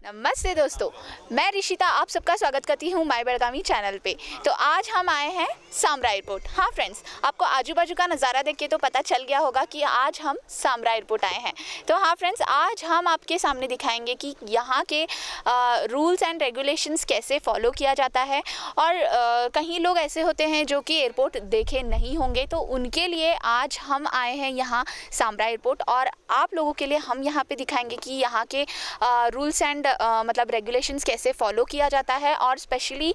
नमस्ते दोस्तों, मैं ऋषिता आप सबका स्वागत करती हूँ माय बेलगामी चैनल पे। तो आज हम आए हैं सामरा एयरपोर्ट। हाँ फ्रेंड्स, आपको आजू बाजू का नज़ारा देख के तो पता चल गया होगा कि आज हम सामरा एयरपोर्ट आए हैं। तो हाँ फ्रेंड्स, आज हम आपके सामने दिखाएंगे कि यहाँ के रूल्स एंड रेगुलेशंस कैसे फॉलो किया जाता है। और कहीं लोग ऐसे होते हैं जो कि एयरपोर्ट देखे नहीं होंगे, तो उनके लिए आज हम आए हैं यहाँ सामरा एयरपोर्ट। और आप लोगों के लिए हम यहाँ पे दिखाएंगे कि यहाँ के रूल्स एंड मतलब रेगुलेशंस कैसे फॉलो किया जाता है, और specially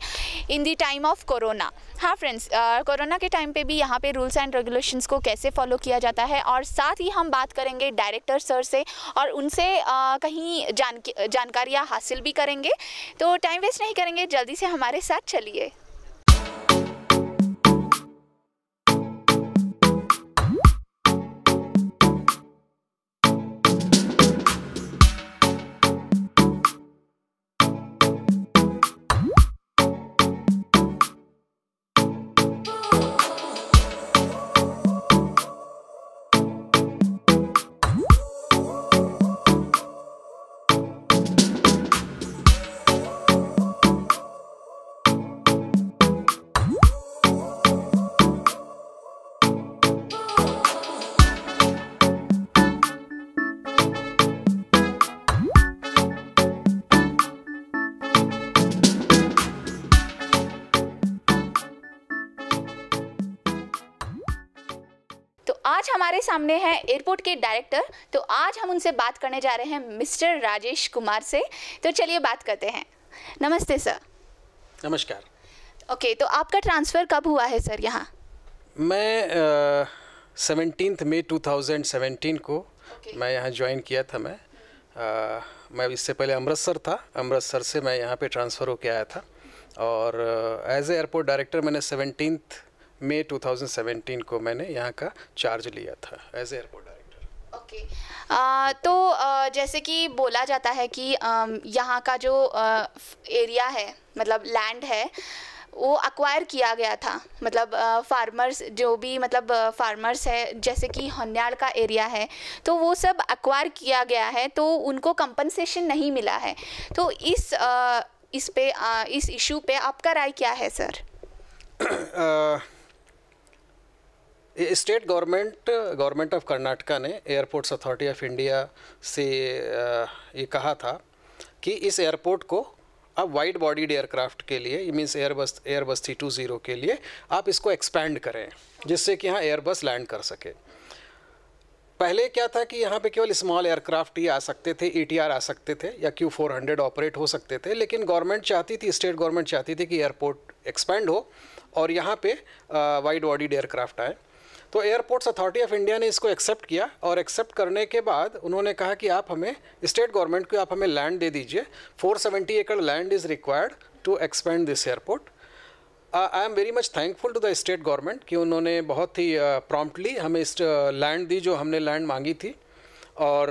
in the time of corona. हाँ फ्रेंड्स, कोरोना के टाइम पे भी यहाँ पे रूल्स एंड रेगुलेशंस को कैसे फॉलो किया जाता है। और साथ ही हम बात करेंगे डायरेक्टर सर से और उनसे कहीं जानकारियाँ हासिल भी करेंगे। तो टाइम वेस्ट नहीं करेंगे, जल्दी से हमारे साथ चलिए। आज हमारे सामने हैं एयरपोर्ट के डायरेक्टर। तो आज हम उनसे बात करने जा रहे हैं मिस्टर राजेश कुमार से। तो चलिए बात करते हैं। नमस्ते सर। नमस्कार। ओके, तो आपका ट्रांसफ़र कब हुआ है सर यहाँ? मैं 17 मई 2017 को मैं यहाँ ज्वाइन किया था। मैं इससे पहले अमृतसर था। अमृतसर से मैं यहाँ पे ट्रांसफ़र होके आया था, और एज ए एयरपोर्ट डायरेक्टर मैंने 17 मई 2017 को मैंने यहाँ का चार्ज लिया था एज एयरपोर्ट डायरेक्टर। ओके, तो जैसे कि बोला जाता है कि यहाँ का जो एरिया है, मतलब लैंड है, वो अक्वायर किया गया था। मतलब फार्मर्स जो भी मतलब फार्मर्स है, जैसे कि हन्याड़ का एरिया है, तो वो सब अक्वायर किया गया है, तो उनको कंपनसेशन नहीं मिला है। तो इस इशू पे आपका राय क्या है sir? State government of Karnataka ने एयरपोर्ट्स अथॉरिटी ऑफ इंडिया से ये कहा था कि इस एयरपोर्ट को आप वाइड बॉडीड एयरक्राफ्ट के लिए, ये मीन्स एयरबस 320 के लिए आप इसको एक्सपैंड करें, जिससे कि यहाँ एयरबस लैंड कर सके। पहले क्या था कि यहाँ पे केवल स्मॉल एयरक्राफ्ट ही आ सकते थे, ETR आ सकते थे, या Q400 ऑपरेट हो सकते थे। लेकिन गवर्नमेंट चाहती थी, स्टेट गवर्नमेंट चाहती थी कि एयरपोर्ट एक्सपैंड हो और यहाँ पे वाइड बॉडीड एयरक्राफ्ट आए। तो एयरपोर्ट्स अथॉरिटी ऑफ इंडिया ने इसको एक्सेप्ट किया, और एक्सेप्ट करने के बाद उन्होंने कहा कि आप हमें, स्टेट गवर्नमेंट को आप हमें लैंड दे दीजिए। 470 एकड़ land is required to expand this airport. I am very much thankful to the state government कि उन्होंने बहुत ही प्रॉम्प्टली हमें इस लैंड दी जो हमने लैंड मांगी थी। और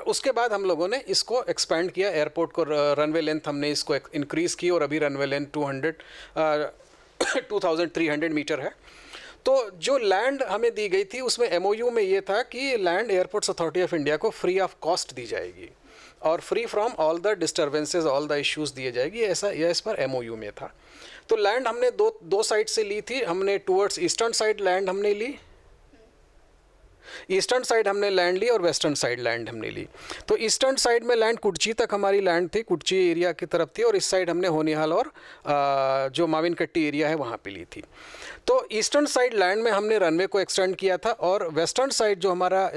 उसके बाद हम लोगों ने इसको एक्सपेंड किया, एयरपोर्ट को रनवे लेंथ हमने इसको इंक्रीज़ की, और अभी रनवे लेंथ 2300 मीटर है। तो जो लैंड हमें दी गई थी उसमें MOU में ये था कि land airports authority of India को फ्री ऑफ कॉस्ट दी जाएगी, और free from all the disturbances, all the issues दिए जाएगी, ऐसा यह इस पर MOU में था। तो लैंड हमने दो साइड से ली थी। हमने टूवर्ड्स ईस्टर्न साइड लैंड हमने ली, ईस्टर्न साइड हमने लैंड ली, और वेस्टर्न साइड लैंड हमने ली। तो ईस्टर्न साइड में लैंड कुडची तक हमारी लैंड थी, कुडची एरिया की तरफ थी, और इस साइड हमने होनिहाल और जो माविनकट्टी एरिया है वहाँ पे ली थी। तो ईस्टर्न साइड लैंड में हमने रनवे को एक्सटेंड किया था, और वेस्टर्न साइड जो हमारा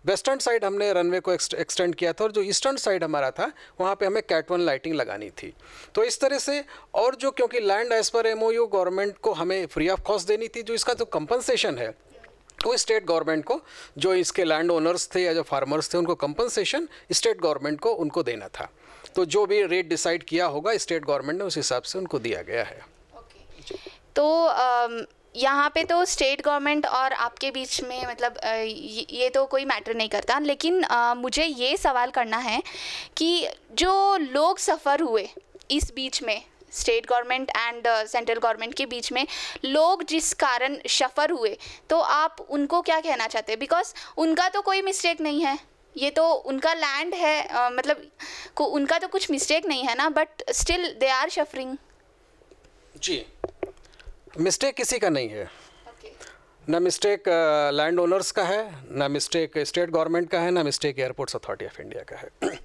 वेस्टर्न साइड हमने रनवे को एक्सटेंड किया था, और जो ईस्टर्न साइड हमारा था वहाँ पे हमें कैट 1 लाइटिंग लगानी थी। तो इस तरह से, और जो क्योंकि land as per MOU government को हमें फ्री ऑफ कॉस्ट देनी थी, जो इसका जो कंपनसेशन है वो स्टेट गवर्नमेंट को, जो इसके लैंड ओनर्स थे या जो फार्मर्स थे, उनको कंपनसेशन स्टेट गवर्नमेंट को उनको देना था। तो जो भी रेट डिसाइड किया होगा स्टेट गवर्नमेंट ने, उस हिसाब से उनको दिया गया है। तो यहाँ पे तो स्टेट गवर्नमेंट और आपके बीच में मतलब ये तो कोई मैटर नहीं करता, लेकिन मुझे ये सवाल करना है कि जो लोग सफ़र हुए इस बीच में, state government and central government के बीच में लोग जिस कारण सफ़र हुए, तो आप उनको क्या कहना चाहते हैं? बिकॉज उनका तो कोई मिस्टेक नहीं है, ये तो उनका लैंड है, मतलब उनका तो कुछ मिस्टेक नहीं है ना, but still they are suffering. जी, मिस्टेक किसी का नहीं है। ना मिस्टेक लैंड ओनर्स का है, ना मिस्टेक स्टेट गवर्नमेंट का है, ना mistake airports authority of India का है।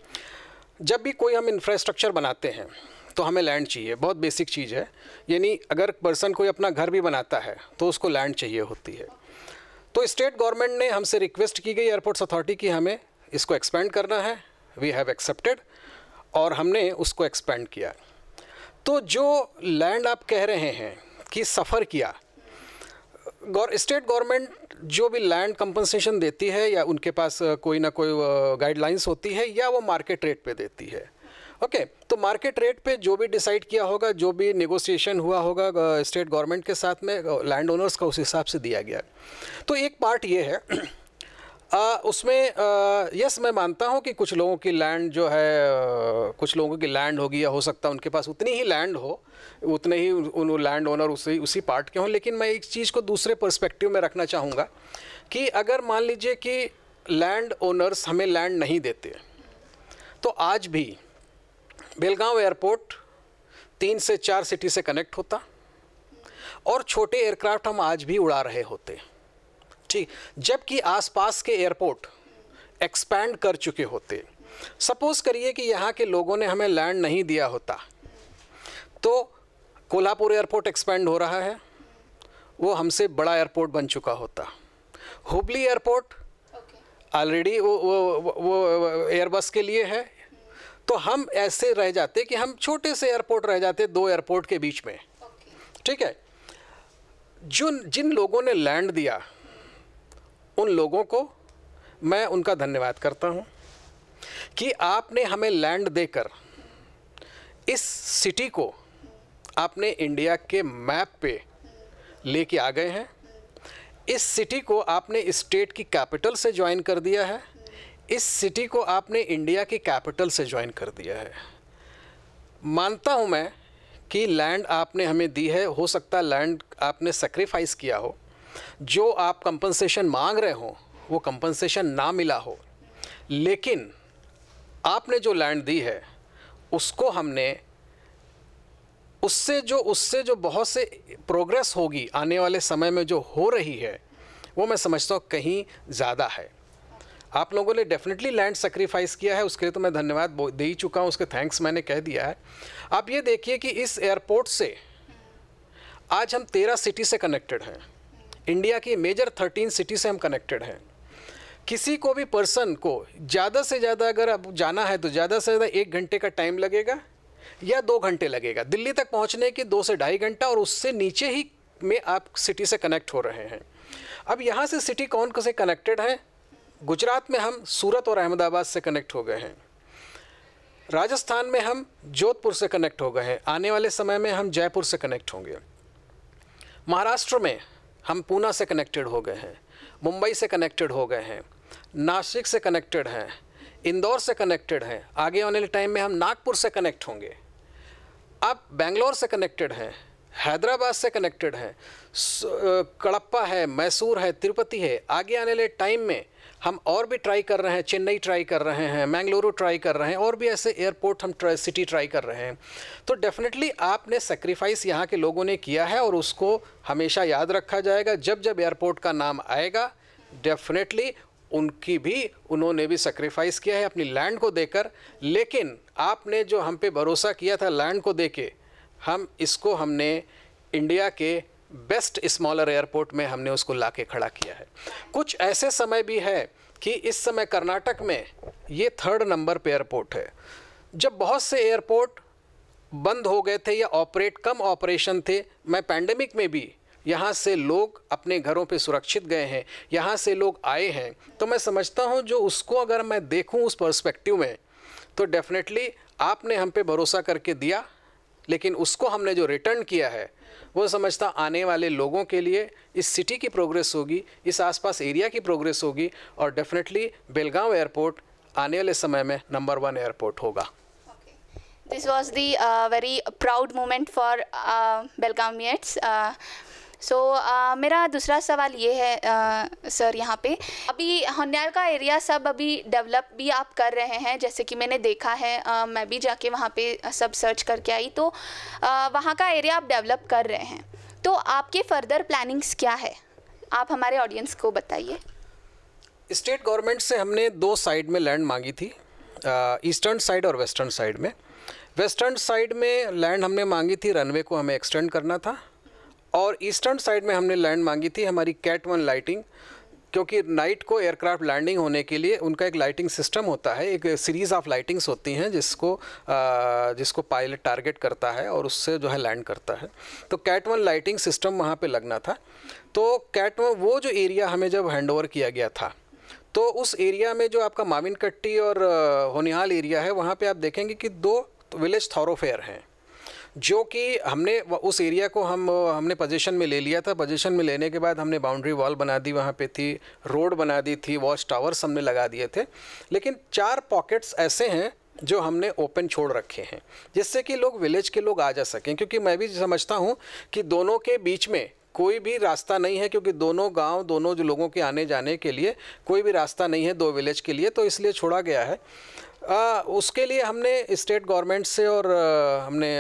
जब भी कोई हम इंफ्रास्ट्रक्चर बनाते हैं तो हमें लैंड चाहिए, बहुत बेसिक चीज़ है। यानी अगर पर्सन कोई अपना घर भी बनाता है तो उसको लैंड चाहिए होती है। तो स्टेट गवर्नमेंट ने हमसे रिक्वेस्ट की गई एयरपोर्ट्स अथॉरिटी की हमें इसको एक्सपेंड करना है। वी हैव एक्सेप्टेड और हमने उसको एक्सपेंड किया। तो जो लैंड आप कह रहे हैं कि सफ़र किया, स्टेट गवर्नमेंट जो भी लैंड कंपनसेशन देती है या उनके पास कोई ना कोई गाइडलाइंस होती है या वो मार्केट रेट पे देती है। ओके, तो मार्केट रेट पे जो भी डिसाइड किया होगा, जो भी नेगोशिएशन हुआ होगा स्टेट गवर्नमेंट के साथ में लैंड ओनर्स का, उस हिसाब से दिया गया। तो एक पार्ट ये है उसमें यस मैं मानता हूँ कि कुछ लोगों की लैंड जो है, कुछ लोगों की लैंड होगी या हो सकता है उनके पास उतनी ही लैंड हो, उतने ही उन लैंड ओनर उसी पार्ट के हों। लेकिन मैं एक चीज़ को दूसरे पर्सपेक्टिव में रखना चाहूँगा कि अगर मान लीजिए कि लैंड ओनर्स हमें लैंड नहीं देते तो आज भी बेलगांव एयरपोर्ट 3 से 4 सिटी से कनेक्ट होता और छोटे एयरक्राफ्ट हम आज भी उड़ा रहे होते, ठीक, जबकि आसपास के एयरपोर्ट एक्सपैंड कर चुके होते। सपोज करिए कि यहाँ के लोगों ने हमें लैंड नहीं दिया होता तो कोल्हापुर एयरपोर्ट एक्सपैंड हो रहा है, वो हमसे बड़ा एयरपोर्ट बन चुका होता। हुबली एयरपोर्ट ऑलरेडी वो एयरबस के लिए है, तो हम ऐसे रह जाते कि हम छोटे से एयरपोर्ट रह जाते 2 एयरपोर्ट के बीच में, ठीक है। जिन लोगों ने लैंड दिया उन लोगों को मैं उनका धन्यवाद करता हूं कि आपने हमें लैंड देकर इस सिटी को आपने इंडिया के मैप पे लेके आ गए हैं। इस सिटी को आपने स्टेट की कैपिटल से ज्वाइन कर दिया है, इस सिटी को आपने इंडिया की कैपिटल से ज्वाइन कर दिया है। मानता हूं मैं कि लैंड आपने हमें दी है, हो सकता है लैंड आपने सेक्रीफाइस किया हो, जो आप कंपनसेशन मांग रहे हो वो कंपनसेशन ना मिला हो, लेकिन आपने जो लैंड दी है उसको हमने उससे जो बहुत से प्रोग्रेस होगी आने वाले समय में जो हो रही है वो मैं समझता हूँ कहीं ज़्यादा है। आप लोगों ने डेफिनेटली लैंड सेक्रीफाइस किया है, उसके लिए तो मैं धन्यवाद दे ही चुका हूँ, उसके थैंक्स मैंने कह दिया है। आप ये देखिए कि इस एयरपोर्ट से आज हम 13 सिटी से कनेक्टेड हैं, इंडिया की मेजर 13 सिटी से हम कनेक्टेड हैं। किसी को भी पर्सन को ज़्यादा से ज़्यादा अगर अब जाना है तो ज़्यादा से ज़्यादा 1 घंटे का टाइम लगेगा या 2 घंटे लगेगा, दिल्ली तक पहुंचने के 2 से ढाई घंटा, और उससे नीचे ही में आप सिटी से कनेक्ट हो रहे हैं। अब यहाँ से सिटी कौन से कनेक्टेड हैं? गुजरात में हम सूरत और अहमदाबाद से कनेक्ट हो गए हैं, राजस्थान में हम जोधपुर से कनेक्ट हो गए हैं, आने वाले समय में हम जयपुर से कनेक्ट होंगे। महाराष्ट्र में हम पूना से कनेक्टेड हो गए हैं, मुंबई से कनेक्टेड हो गए हैं, नासिक से कनेक्टेड हैं, इंदौर से कनेक्टेड हैं, आगे आने वाले टाइम में हम नागपुर से कनेक्ट होंगे। अब बेंगलोर से कनेक्टेड हैं, हैदराबाद से कनेक्टेड हैं, कड़प्पा है, मैसूर है, तिरुपति है। आगे आने वाले टाइम में हम और भी ट्राई कर रहे हैं, चेन्नई ट्राई कर रहे हैं, मैंगलुरु ट्राई कर रहे हैं, और भी ऐसे एयरपोर्ट हम सिटी ट्राई कर रहे हैं। तो डेफिनेटली आपने सेक्रीफाइस यहाँ के लोगों ने किया है और उसको हमेशा याद रखा जाएगा। जब जब एयरपोर्ट का नाम आएगा डेफिनेटली उन्होंने भी सेक्रीफाइस किया है अपनी लैंड को देकर। लेकिन आपने जो हम पे भरोसा किया था लैंड को देके, हमने इंडिया के बेस्ट स्मॉलर एयरपोर्ट में हमने उसको लाके खड़ा किया है। कुछ ऐसे समय भी है कि इस समय कर्नाटक में ये 3rd नंबर पे एयरपोर्ट है। जब बहुत से एयरपोर्ट बंद हो गए थे या कम ऑपरेशन थे, मैं पैंडेमिक में भी यहाँ से लोग अपने घरों पे सुरक्षित गए हैं, यहाँ से लोग आए हैं। तो मैं समझता हूँ जो उसको अगर मैं देखूँ उस पर्सपेक्टिव में, तो डेफिनेटली आपने हम पे भरोसा करके दिया, लेकिन उसको हमने जो रिटर्न किया है वो समझता आने वाले लोगों के लिए इस सिटी की प्रोग्रेस होगी, इस आसपास एरिया की प्रोग्रेस होगी, और डेफिनेटली बेलगांव एयरपोर्ट आने वाले समय में नंबर 1 एयरपोर्ट होगा। This was the very proud moment for Belgaum Meets. मेरा दूसरा सवाल ये है सर, यहाँ पे अभी होन्याल का एरिया सब अभी डेवलप भी आप कर रहे हैं, जैसे कि मैंने देखा है, मैं भी जाके वहाँ पे सब सर्च करके आई, तो वहाँ का एरिया आप डेवलप कर रहे हैं, तो आपके फर्दर प्लानिंग्स क्या है, आप हमारे ऑडियंस को बताइए। स्टेट गवर्नमेंट से हमने 2 साइड में लैंड मांगी थी, ईस्टर्न साइड और वेस्टर्न साइड में। वेस्टर्न साइड में लैंड हमने मांगी थी, रनवे को हमें एक्सटेंड करना था, और ईस्टर्न साइड में हमने लैंड मांगी थी हमारी कैट 1 लाइटिंग, क्योंकि नाइट को एयरक्राफ्ट लैंडिंग होने के लिए उनका एक लाइटिंग सिस्टम होता है, एक सीरीज़ ऑफ लाइटिंग्स होती हैं जिसको पायलट टारगेट करता है और उससे जो है लैंड करता है। तो कैट 1 लाइटिंग सिस्टम वहाँ पे लगना था। तो कैट 1 वो जो एरिया हमें जब हैंडओवर किया गया था, तो उस एरिया में जो आपका माविन कट्टी और होनिहाल एरिया है, वहाँ पे आप देखेंगे कि 2 विलेज थॉरोफेयर हैं, जो कि हमने उस एरिया को हमने पोजीशन में ले लिया था। पोजीशन में लेने के बाद हमने बाउंड्री वॉल बना दी, वहाँ पे थी रोड बना दी थी, वॉच टावर्स हमने लगा दिए थे, लेकिन 4 पॉकेट्स ऐसे हैं जो हमने ओपन छोड़ रखे हैं, जिससे कि विलेज के लोग आ जा सकें। क्योंकि मैं भी समझता हूँ कि दोनों के बीच में कोई भी रास्ता नहीं है, क्योंकि दोनों गांव, दोनों जो लोगों के आने जाने के लिए कोई भी रास्ता नहीं है 2 विलेज के लिए, तो इसलिए छोड़ा गया है। उसके लिए हमने स्टेट गवर्नमेंट से और हमने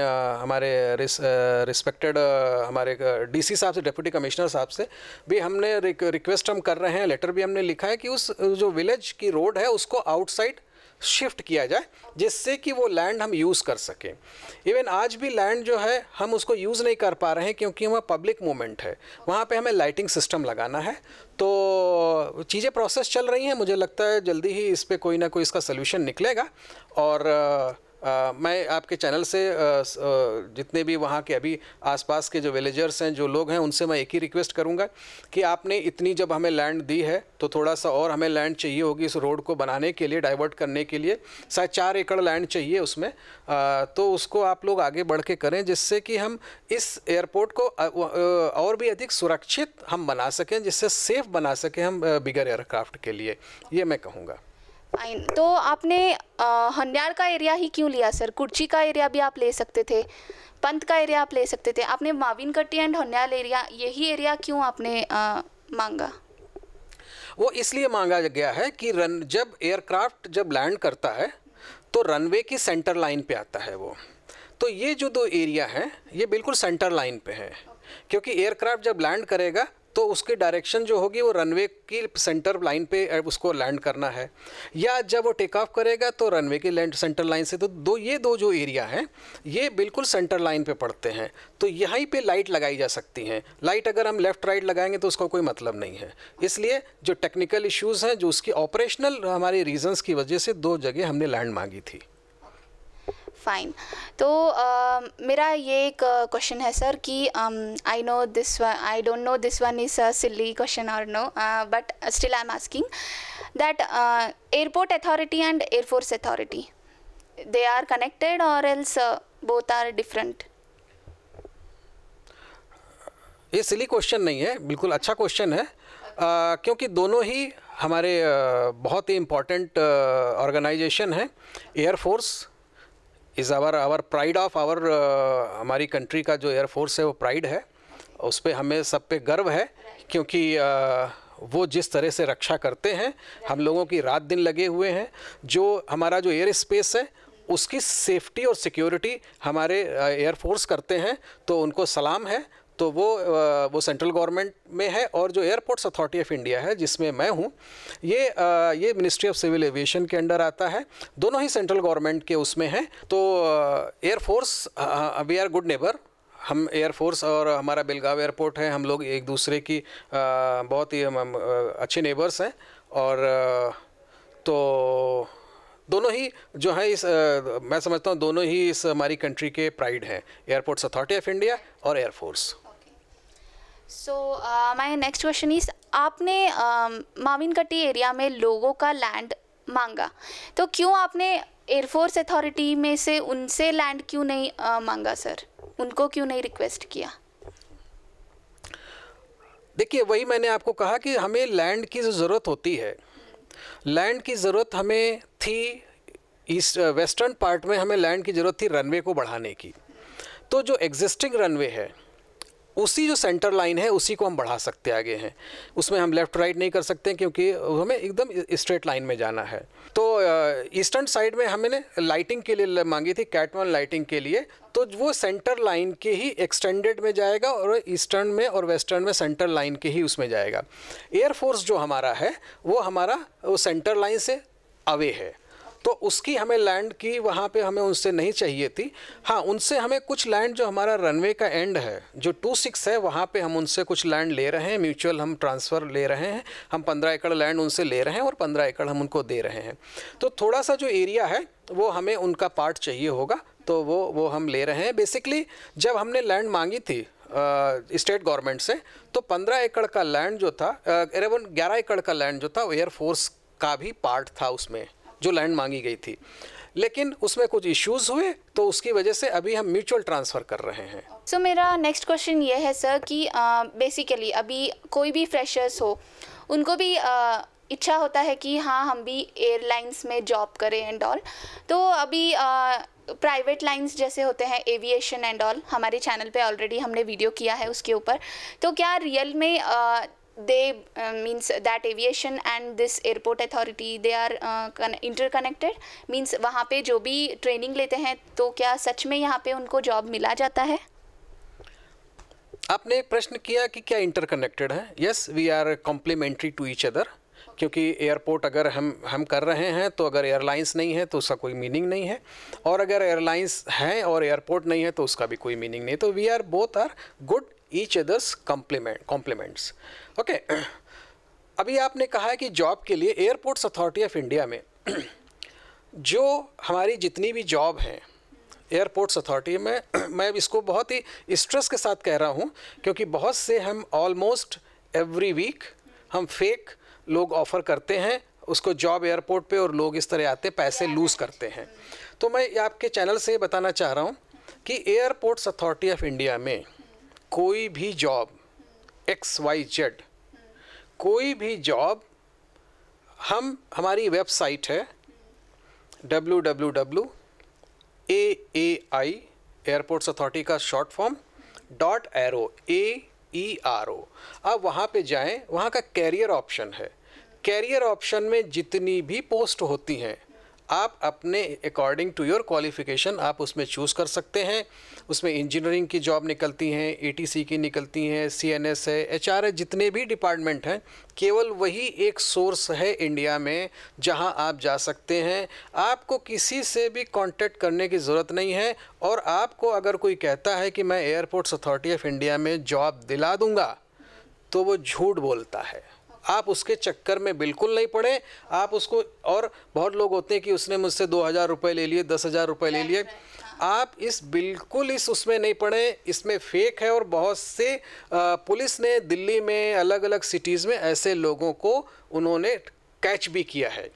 हमारे रिस्पेक्टेड हमारे डीसी साहब से, डिप्टी कमिश्नर साहब से भी हमने रिक्वेस्ट हम कर रहे हैं, लेटर भी हमने लिखा है कि उस जो विलेज की रोड है उसको आउटसाइड शिफ्ट किया जाए, जिससे कि वो लैंड हम यूज़ कर सकें। इवन आज भी लैंड जो है हम उसको यूज़ नहीं कर पा रहे हैं, क्योंकि वहाँ पब्लिक मूवमेंट है, वहाँ पे हमें लाइटिंग सिस्टम लगाना है। तो चीज़ें प्रोसेस चल रही हैं, मुझे लगता है जल्दी ही इस पे कोई ना कोई इसका सलूशन निकलेगा। और मैं आपके चैनल से जितने भी वहाँ के अभी आसपास के जो विलेजर्स हैं, जो लोग हैं, उनसे मैं एक ही रिक्वेस्ट करूँगा कि आपने इतनी जब हमें लैंड दी है, तो थोड़ा सा और हमें लैंड चाहिए होगी इस रोड को बनाने के लिए, डाइवर्ट करने के लिए। शायद 4 एकड़ लैंड चाहिए उसमें, तो उसको आप लोग आगे बढ़ के करें, जिससे कि हम इस एयरपोर्ट को और भी अधिक सुरक्षित हम बना सकें, जिससे सेफ़ बना सकें हम बिगर एयरक्राफ्ट के लिए, ये मैं कहूँगा। फाइन। तो आपने होन्याल का एरिया ही क्यों लिया सर? कुर्ची का एरिया भी आप ले सकते थे, पंत का एरिया आप ले सकते थे, आपने माविन कट्टी एंड होन्याल एरिया, यही एरिया क्यों आपने मांगा? वो इसलिए मांगा गया है कि जब एयरक्राफ्ट जब लैंड करता है तो रनवे की सेंटर लाइन पे आता है वो, तो ये जो 2 एरिया हैं ये बिल्कुल सेंटर लाइन पे है, क्योंकि एयरक्राफ्ट जब लैंड करेगा तो उसकी डायरेक्शन जो होगी वो रनवे की सेंटर लाइन पे उसको लैंड करना है, या जब वो टेक ऑफ करेगा तो रनवे की लैंड सेंटर लाइन से। तो ये दो जो एरिया हैं ये बिल्कुल सेंटर लाइन पे पड़ते हैं, तो यहीं पे लाइट लगाई जा सकती हैं। लाइट अगर हम लेफ़्ट राइट लगाएंगे तो उसका कोई मतलब नहीं है। इसलिए जो टेक्निकल इश्यूज़ हैं, जो उसकी ऑपरेशनल हमारे रीजंस की वजह से 2 जगह हमने लैंड मांगी थी। फाइन। तो मेरा ये एक क्वेश्चन है सर कि I don't know this one is a silly question और no, but still I am asking that airport authority and air force authority, they are connected और एल्स बोथ आर डिफरेंट? ये silly question नहीं है, बिल्कुल अच्छा question है, क्योंकि दोनों ही हमारे बहुत ही इम्पॉर्टेंट ऑर्गेनाइजेशन है। Air force is our pride of हमारी कंट्री का जो एयरफोर्स है वो प्राइड है, उस पर हमें सब पे गर्व है, क्योंकि वो जिस तरह से रक्षा करते हैं, हम लोगों की रात दिन लगे हुए हैं। जो हमारा जो एयर स्पेस है उसकी सेफ्टी और सिक्योरिटी हमारे एयरफोर्स करते हैं, तो उनको सलाम है। तो वो सेंट्रल गवर्नमेंट में है, और जो एयरपोर्ट्स अथॉरिटी ऑफ इंडिया है जिसमें मैं हूँ, ये मिनिस्ट्री ऑफ सिविल एविएशन के अंडर आता है। दोनों ही सेंट्रल गवर्नमेंट के उसमें हैं। तो air force, we are good neighbour. हम एयरफोर्स और हमारा बेलगाव एयरपोर्ट है, हम लोग एक दूसरे की बहुत ही अच्छे नेबर्स हैं। और तो दोनों ही जो है मैं समझता हूँ दोनों ही इस हमारी कंट्री के प्राइड हैं, एयरपोर्ट्स अथॉरिटी ऑफ इंडिया और air force. So my next question is, आपने माविन कट्टी एरिया में लोगों का लैंड मांगा, तो क्यों आपने एयरफोर्स अथॉरिटी में से उनसे लैंड क्यों नहीं मांगा सर? उनको क्यों नहीं रिक्वेस्ट किया? देखिए, वही मैंने आपको कहा कि हमें लैंड की जो ज़रूरत होती है, लैंड की ज़रूरत हमें थी ईस्ट वेस्टर्न पार्ट में, हमें लैंड की ज़रूरत थी रनवे को बढ़ाने की। तो जो एग्जिस्टिंग रनवे है उसी जो सेंटर लाइन है उसी को हम बढ़ा सकते आगे हैं, उसमें हम लेफ़्ट राइट नहीं कर सकते क्योंकि हमें एकदम स्ट्रेट लाइन में जाना है। तो ईस्टर्न साइड में हमने लाइटिंग के लिए मांगी थी, कैटमैन लाइटिंग के लिए, तो वो सेंटर लाइन के ही एक्सटेंडेड में जाएगा और ईस्टर्न में और वेस्टर्न में सेंटर लाइन के ही उसमें जाएगा। एयरफोर्स जो हमारा है वो हमारा वो सेंटर लाइन से अवे है, तो उसकी हमें लैंड की वहाँ पे हमें उनसे नहीं चाहिए थी। हाँ, उनसे हमें कुछ लैंड जो हमारा रनवे का एंड है जो 26 है वहाँ पे हम उनसे कुछ लैंड ले रहे हैं, म्यूचुअल हम ट्रांसफ़र ले रहे हैं। हम 15 एकड़ लैंड उनसे ले रहे हैं और 15 एकड़ हम उनको दे रहे हैं। तो थोड़ा सा जो एरिया है वो हमें उनका पार्ट चाहिए होगा, तो वो हम ले रहे हैं। बेसिकली जब हमने लैंड मांगी थी स्टेट गवर्नमेंट से, तो 15 एकड़ का लैंड जो था, 11 एकड़ का लैंड जो था वो एयरफोर्स का भी पार्ट था उसमें जो लैंड मांगी गई थी, लेकिन उसमें कुछ इश्यूज़ हुए तो उसकी वजह से अभी हम म्यूचुअल ट्रांसफ़र कर रहे हैं। सो मेरा नेक्स्ट क्वेश्चन ये है सर कि बेसिकली अभी कोई भी फ्रेशर्स हो उनको भी इच्छा होता है कि हाँ हम भी एयरलाइंस में जॉब करें एंड ऑल, तो अभी प्राइवेट लाइंस जैसे होते हैं एविएशन एंड ऑल, हमारे चैनल पे ऑलरेडी हमने वीडियो किया है उसके ऊपर, तो क्या रियल में they means that aviation and this airport authority they are interconnected, means वहाँ पे जो भी ट्रेनिंग लेते हैं तो क्या सच में यहाँ पे उनको जॉब मिला जाता है? आपने एक प्रश्न किया कि क्या इंटरकनेक्टेड है। Yes, we are complementary to each other, क्योंकि एयरपोर्ट अगर हम कर रहे हैं तो अगर एयरलाइंस नहीं है तो उसका कोई मीनिंग नहीं है, और अगर एयरलाइंस हैं और एयरपोर्ट नहीं है तो उसका भी कोई मीनिंग नहीं। तो we are both are good each others complements. Okay, अभी आपने कहा है कि जॉब के लिए एयरपोर्ट्स अथॉरिटी ऑफ इंडिया में जो हमारी जितनी भी जॉब हैं एयरपोर्ट्स अथॉरिटी में, मैं इसको बहुत ही स्ट्रेस के साथ कह रहा हूँ क्योंकि बहुत से हम ऑलमोस्ट एवरी वीक हम फेक लोग ऑफ़र करते हैं उसको जॉब एयरपोर्ट पे, और लोग इस तरह आते पैसे लूज़ करते हैं। तो मैं आपके चैनल से बताना चाह रहा हूँ कि एयरपोर्ट्स अथॉरिटी ऑफ इंडिया में कोई भी जॉब XYZ कोई भी जॉब हमारी वेबसाइट है www.aai एयरपोर्ट्स अथॉरिटी का शॉर्ट फॉर्म .aero AERO। अब वहाँ पे जाएं, वहाँ का कैरियर ऑप्शन है। कैरियर ऑप्शन में जितनी भी पोस्ट होती हैं आप अपने अकॉर्डिंग टू योर क्वालिफ़िकेशन आप उसमें चूज़ कर सकते हैं। उसमें इंजीनियरिंग की जॉब निकलती हैं, ATC की निकलती हैं, CNS है, HR है, जितने भी डिपार्टमेंट हैं, केवल वही एक सोर्स है इंडिया में जहां आप जा सकते हैं। आपको किसी से भी कांटेक्ट करने की ज़रूरत नहीं है, और आपको अगर कोई कहता है कि मैं एयरपोर्ट्स अथॉरिटी ऑफ इंडिया में जॉब दिला दूँगा तो वो झूठ बोलता है। आप उसके चक्कर में बिल्कुल नहीं पड़े। आप उसको, और बहुत लोग होते हैं कि उसने मुझसे 2000 रुपये ले लिए, 10,000 रुपये ले लिए, आप बिल्कुल इस उसमें नहीं पड़े। इसमें फेक है, और बहुत से पुलिस ने दिल्ली में अलग अलग सिटीज़ में ऐसे लोगों को उन्होंने कैच भी किया है।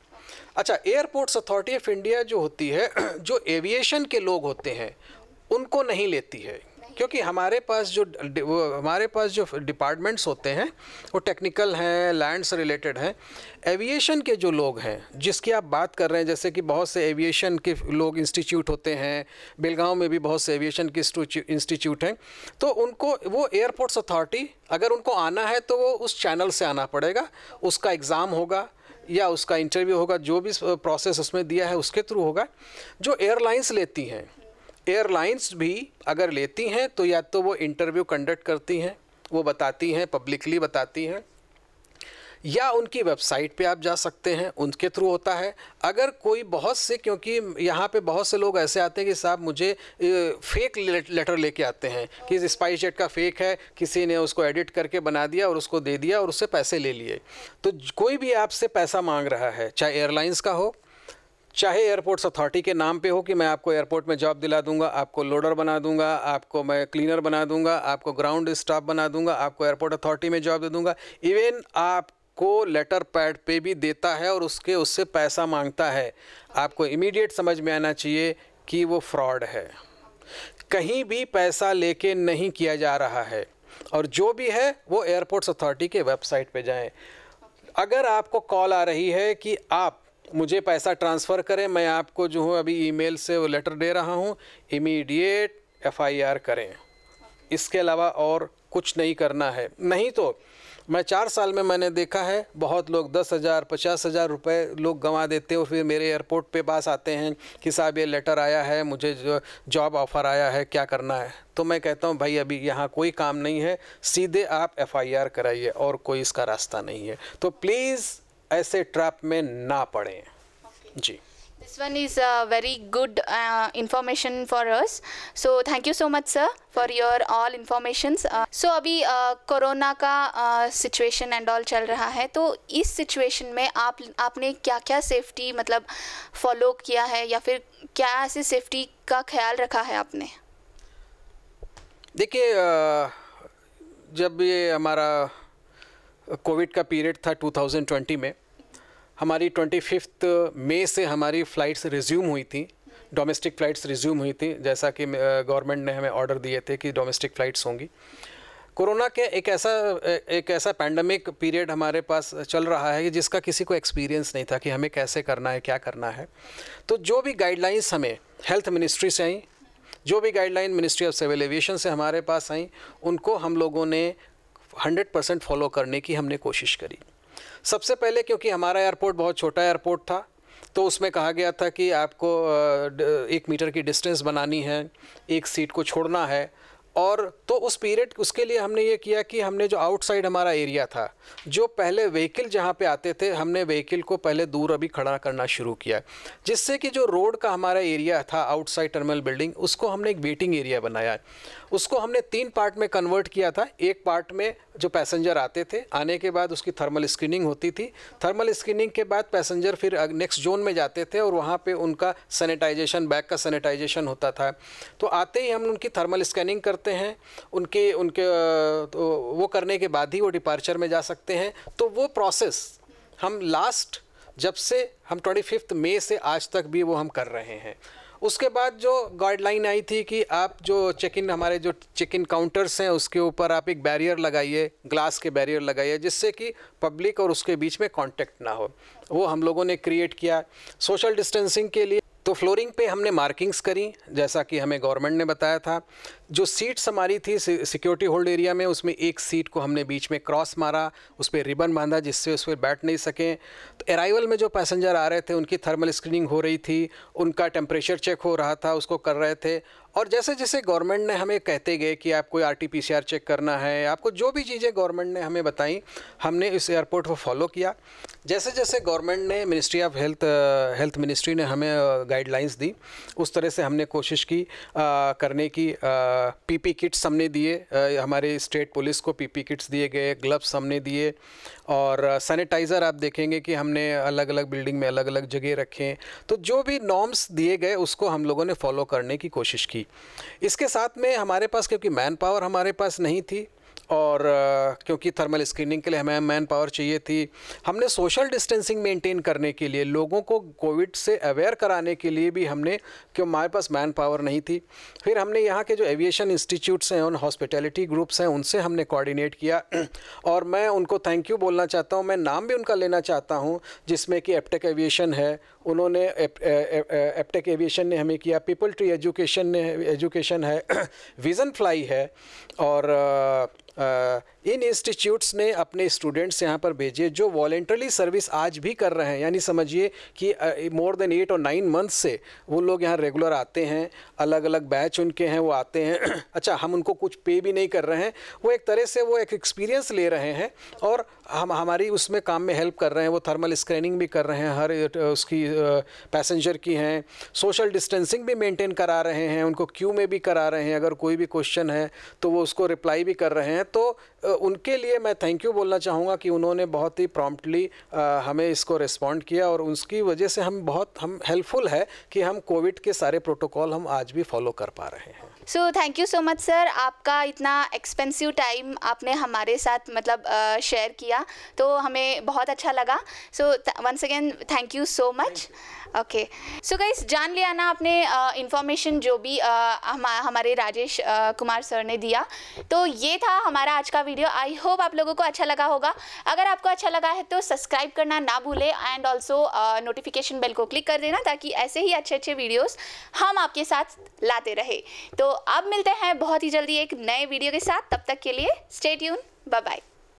अच्छा, एयरपोर्ट्स अथॉरिटी ऑफ इंडिया जो होती है, जो एविएशन के लोग होते हैं उनको नहीं लेती है, क्योंकि हमारे पास जो डिपार्टमेंट्स होते हैं वो टेक्निकल हैं, लैंड से रिलेटेड हैं। एविएशन के जो लोग हैं जिसकी आप बात कर रहे हैं, जैसे कि बहुत से एविएशन के लोग इंस्टीट्यूट होते हैं, बेलगांव में भी बहुत से एविएशन के इंस्टीट्यूट हैं, तो उनको वो एयरपोर्ट्स अथॉरिटी अगर उनको आना है तो वो उस चैनल से आना पड़ेगा। उसका एग्ज़ाम होगा या उसका इंटरव्यू होगा, जो भी प्रोसेस उसमें दिया है उसके थ्रू होगा। जो एयरलाइंस लेती हैं, एयरलाइंस भी अगर लेती हैं तो या तो वो इंटरव्यू कंडक्ट करती हैं, वो बताती हैं, पब्लिकली बताती हैं, या उनकी वेबसाइट पे आप जा सकते हैं, उनके थ्रू होता है। अगर कोई बहुत से, क्योंकि यहाँ पे बहुत से लोग ऐसे आते हैं कि साहब मुझे फेक लेटर लेके आते हैं कि स्पाइसजेट का फेक है, किसी ने उसको एडिट करके बना दिया और उसको दे दिया और उससे पैसे ले लिए। तो कोई भी आपसे पैसा मांग रहा है, चाहे एयरलाइंस का हो, चाहे एयरपोर्ट्स अथॉरिटी के नाम पे हो कि मैं आपको एयरपोर्ट में जॉब दिला दूंगा, आपको लोडर बना दूंगा, आपको मैं क्लीनर बना दूंगा, आपको ग्राउंड स्टाफ बना दूंगा, आपको एयरपोर्ट अथॉरिटी में जॉब दे दूंगा, इवन आपको लेटर पैड पे भी देता है और उससे पैसा मांगता है, आपको इमीडिएट समझ में आना चाहिए कि वो फ्रॉड है। कहीं भी पैसा लेके नहीं किया जा रहा है, और जो भी है वो एयरपोर्ट्स अथॉरिटी के वेबसाइट पे जाएं। अगर आपको कॉल आ रही है कि आप मुझे पैसा ट्रांसफ़र करें, मैं आपको जो हूँ अभी ईमेल से वो लेटर दे रहा हूँ, इमीडिएट FIR करें। इसके अलावा और कुछ नहीं करना है। नहीं तो मैं 4 साल में मैंने देखा है बहुत लोग 10,000 50,000 रुपये लोग गंवा देते हो, फिर मेरे एयरपोर्ट पे पास आते हैं कि साहब ये लेटर आया है, मुझे जो जॉब ऑफ़र आया है, क्या करना है। तो मैं कहता हूँ भाई अभी यहाँ कोई काम नहीं है, सीधे आप FIR कराइए और कोई इसका रास्ता नहीं है। तो प्लीज़ ऐसे ट्रैप में ना पड़ें। जी, This one is very good information for us. So thank you so much sir for your all informations. So अभी कोरोना का situation and all चल रहा है, तो इस situation में आपने क्या सेफ्टी मतलब फॉलो किया है या फिर क्या ऐसे सेफ्टी का ख्याल रखा है आपने? देखिए जब ये हमारा कोविड का पीरियड था 2020 में, हमारी 25 मई से हमारी फ़्लाइट्स रिज्यूम हुई थी, डोमेस्टिक फ़्लाइट्स रिज्यूम हुई थी, जैसा कि गवर्नमेंट ने हमें ऑर्डर दिए थे कि डोमेस्टिक फ़्लाइट्स होंगी। कोरोना के एक ऐसा पैंडमिक पीरियड हमारे पास चल रहा है जिसका किसी को एक्सपीरियंस नहीं था कि हमें कैसे करना है, क्या करना है। तो जो भी गाइडलाइंस हमें हेल्थ मिनिस्ट्री से आई, जो भी guideline ministry of civil aviation से हमारे पास आई, उनको हम लोगों ने 100% फॉलो करने की हमने कोशिश करी। सबसे पहले क्योंकि हमारा एयरपोर्ट बहुत छोटा एयरपोर्ट था, तो उसमें कहा गया था कि आपको 1 मीटर की डिस्टेंस बनानी है, एक सीट को छोड़ना है। और तो उस पीरियड उसके लिए हमने ये किया कि हमने जो आउटसाइड हमारा एरिया था, जो पहले व्हीकल जहाँ पे आते थे, हमने व्हीकल को पहले दूर अभी खड़ा करना शुरू किया, जिससे कि जो रोड का हमारा एरिया था आउटसाइड टर्मिनल बिल्डिंग, उसको हमने एक वेटिंग एरिया बनाया। उसको हमने 3 पार्ट में कन्वर्ट किया था। एक पार्ट में जो पैसेंजर आते थे, आने के बाद उसकी थर्मल स्क्रीनिंग होती थी। थर्मल स्क्रीनिंग के बाद पैसेंजर फिर नेक्स्ट जोन में जाते थे और वहाँ पे उनका सैनिटाइजेशन, बैग का सैनिटाइजेशन होता था। तो आते ही हम उनकी थर्मल स्कैनिंग करते हैं, उनके तो वो करने के बाद ही वो डिपार्चर में जा सकते हैं। तो वो प्रोसेस हम लास्ट जब से हम 25 मई से आज तक भी वो हम कर रहे हैं। उसके बाद जो गाइडलाइन आई थी कि आप जो हमारे जो चेक इन काउंटर्स हैं उसके ऊपर आप एक बैरियर लगाइए, ग्लास के बैरियर लगाइए, जिससे कि पब्लिक और उसके बीच में कांटेक्ट ना हो। वो हम लोगों ने क्रिएट किया। सोशल डिस्टेंसिंग के लिए तो फ्लोरिंग पे हमने मार्किंग्स करी, जैसा कि हमें गवर्नमेंट ने बताया था। जो सीट्स हमारी थी सिक्योरिटी होल्ड एरिया में, उसमें एक सीट को हमने बीच में क्रॉस मारा, उस पर रिबन बांधा जिससे उस पर बैठ नहीं सकें। तो अराइवल में जो पैसेंजर आ रहे थे उनकी थर्मल स्क्रीनिंग हो रही थी, उनका टेम्परेचर चेक हो रहा था, उसको कर रहे थे। और जैसे जैसे गवर्नमेंट ने हमें कहते गए कि आपको RT-PCR चेक करना है, आपको जो भी चीज़ें गवर्नमेंट ने हमें बताई, हमने इस एयरपोर्ट को फॉलो किया। जैसे जैसे गवर्नमेंट ने मिनिस्ट्री ऑफ हेल्थ मिनिस्ट्री ने हमें गाइडलाइंस दी, उस तरह से हमने कोशिश की करने की। PP किट्स हमने दिए, हमारे स्टेट पुलिस को PP किट्स दिए गए, ग्लव्स हमने दिए, और सैनिटाइज़र आप देखेंगे कि हमने अलग अलग बिल्डिंग में अलग अलग जगह रखे। तो जो भी नॉर्म्स दिए गए उसको हम लोगों ने फॉलो करने की कोशिश की। इसके साथ में हमारे पास क्योंकि मैन पावर हमारे पास नहीं थी, और क्योंकि थर्मल स्क्रीनिंग के लिए हमें मैन पावर चाहिए थी, हमने सोशल डिस्टेंसिंग मेंटेन करने के लिए, लोगों को कोविड से अवेयर कराने के लिए भी हमने, क्यों हमारे पास मैन पावर नहीं थी, फिर हमने यहाँ के जो एविएशन इंस्टीट्यूट्स हैं, उन हॉस्पिटैलिटी ग्रुप्स हैं, उनसे हमने कोऑर्डिनेट किया। और मैं उनको थैंक यू बोलना चाहता हूँ, मैं नाम भी उनका लेना चाहता हूँ, जिसमें कि एप्टेक एविएशन है, उन्होंने एप्टेक एविएशन ने हमें किया, पीपल ट्री एजुकेशन है, विज़न फ्लाई है, और इन इंस्टीट्यूट्स ने अपने स्टूडेंट्स यहाँ पर भेजे जो वॉलेंटरली सर्विस आज भी कर रहे हैं। यानी समझिए कि मोर देन 8 और 9 मंथ से वो लोग यहाँ रेगुलर आते हैं, अलग अलग बैच उनके हैं, वो आते हैं। अच्छा, हम उनको कुछ पे भी नहीं कर रहे हैं, वो एक तरह से वो एक एक्सपीरियंस ले रहे हैं और हम हमारी उसमें काम में हेल्प कर रहे हैं। वो थर्मल स्क्रीनिंग भी कर रहे हैं, हर उसकी पैसेंजर की हैं, सोशल डिस्टेंसिंग भी मेंटेन करा रहे हैं, उनको क्यू में भी करा रहे हैं, अगर कोई भी क्वेश्चन है तो वो उसको रिप्लाई भी कर रहे हैं। तो उनके लिए मैं थैंक यू बोलना चाहूँगा कि उन्होंने बहुत ही प्रॉम्प्टली हमें इसको रिस्पॉन्ड किया, और उसकी वजह से हम हेल्पफुल है कि हम कोविड के सारे प्रोटोकॉल हम आज भी फॉलो कर पा रहे हैं। So thank you so much sir, आपका इतना एक्सपेंसिव टाइम आपने हमारे साथ मतलब शेयर किया, तो हमें बहुत अच्छा लगा। So once again thank you so much. Okay, so guys, जान लिया ना आपने इंफॉर्मेशन जो भी हमारे राजेश कुमार सर ने दिया। तो ये था हमारा आज का वीडियो। वीडियो। आई होप आप लोगों को अच्छा लगा होगा। अगर आपको अच्छा लगा है तो सब्सक्राइब करना ना भूलें एंड ऑल्सो नोटिफिकेशन बेल को क्लिक कर देना, ताकि ऐसे ही अच्छे अच्छे वीडियोस हम आपके साथ लाते रहे। तो अब मिलते हैं बहुत ही जल्दी एक नए वीडियो के साथ। तब तक के लिए स्टे ट्यून, बाय बाय।